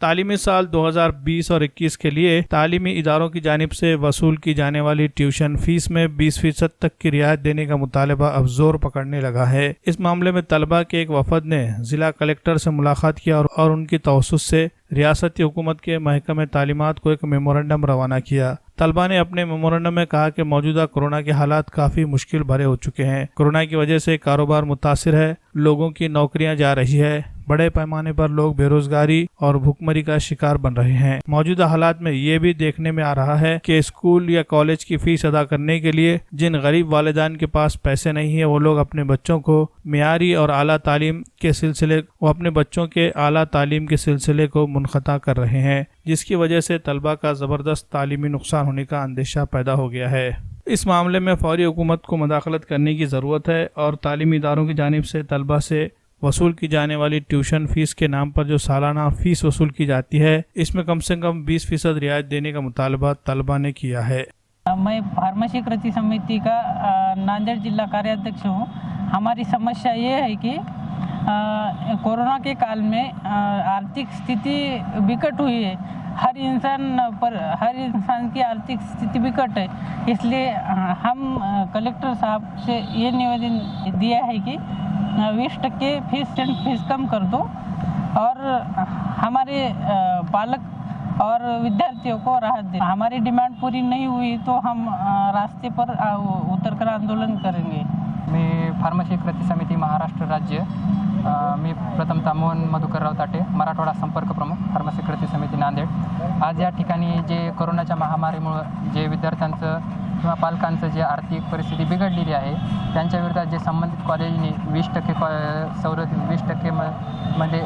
तालीमी साल 2020 और 21 के लिए तालीमी इदारों की जानिब से वसूल की जाने वाली ट्यूशन फीस में 20% तक की रियायत देने का मुतालबा अब जोर पकड़ने लगा है। इस मामले में तलबा के एक वफद ने जिला कलेक्टर से मुलाकात किया और उनकी तवस्सुस से रियासती हुकूमत के महकमे तालीमात को एक मेमोरेंडम रवाना किया। तलबा ने अपने मेमोरेंडम में कहा कि मौजूदा कोरोना के हालात काफ़ी मुश्किल भरे हो चुके हैं। कोरोना की वजह से कारोबार मुतासिर है, लोगों की नौकरियां जा रही है, बड़े पैमाने पर लोग बेरोजगारी और भुखमरी का शिकार बन रहे हैं। मौजूदा हालात में ये भी देखने में आ रहा है कि स्कूल या कॉलेज की फीस अदा करने के लिए जिन गरीब वालिदैन के पास पैसे नहीं है वो लोग अपने बच्चों को मियारी और आला तालीम के सिलसिले को मुनक़ता कर रहे हैं, जिसकी वजह से तलबा का ज़बरदस्त तालीमी नुकसान होने का अंदेशा पैदा हो गया है। इस मामले में फौरी हुकूमत को मदाखलत करने की ज़रूरत है और तालीमी इदारों की जानिब से तलबा से वसूल की जाने वाली ट्यूशन फीस के नाम पर जो सालाना फीस वसूल की जाती है, इसमें कम से कम 20% रियायत देने का मुतालबा तलबा ने किया है। मैं फार्मेसी कृषि समिति का नांदेड़ जिला कार्याध्यक्ष हूँ। हमारी समस्या ये है कि कोरोना के काल में आर्थिक स्थिति विकट हुई है। हर इंसान की आर्थिक स्थिति विकट है, इसलिए हम कलेक्टर साहब से ये निवेदन दिया है कि 20% फीस कम कर दो और हमारे पालक और विद्यार्थियों को राहत दें। हमारी डिमांड पूरी नहीं हुई तो हम रास्ते पर उतरकर आंदोलन करेंगे। मी फार्मसी कृषी समिती महाराष्ट्र राज्य मी प्रथमतः मोहन मधुकरराव ताटे, मराठवाडा संपर्क प्रमुख, फार्मसी कृषी समिती नांदेड। आज या ठिकाणी जे कोरोनाच्या महामारीमुळे जे विद्यार्थ्यांचं किंवा पालकांचं जे आर्थिक परिस्थिती बिघडलेली आहे त्यांच्या विरोधात जे संबंधित कॉलेजनी 20% सवलत 20% मध्ये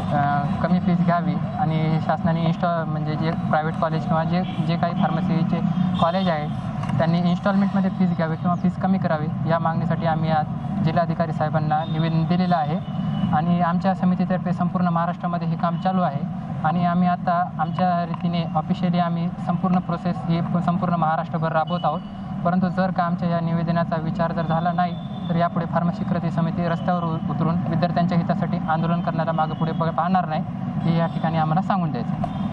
कमी फीस घ्यावी आणि शासनाने म्हणजे जे प्रायव्हेट कॉलेज किंवा जे काही फार्मसीचे कॉलेज आहे त्यांनी इन्स्टॉलमेंटमध्ये फीस घ्यावी किंवा फीस कमी करावी, या मागणीसाठी आम्ही आज जिल्हाधिकारी साहेबांना निवेदन दिलेलं आहे आणि आमच्या समितीतर्फे संपूर्ण महाराष्ट्रामध्ये हे काम चालू आहे आणि आम्ही आता आमच्या रीतीने ऑफिशियली आम्ही संपूर्ण प्रोसेस ही संपूर्ण महाराष्ट्रभर राबवत आहोत। परंतु जर का आमच्या या निवेदनाचा विचार जर झाला नाही तर यापुढे फार्मसी कृषी समिती रस्त्यावर उतरून विद्यार्थ्यांच्या हितासाठी आंदोलन करण्याला मागे पुढे पाहणार नाही, हे या ठिकाणी आम्हाला सांगून द्यायचं आहे।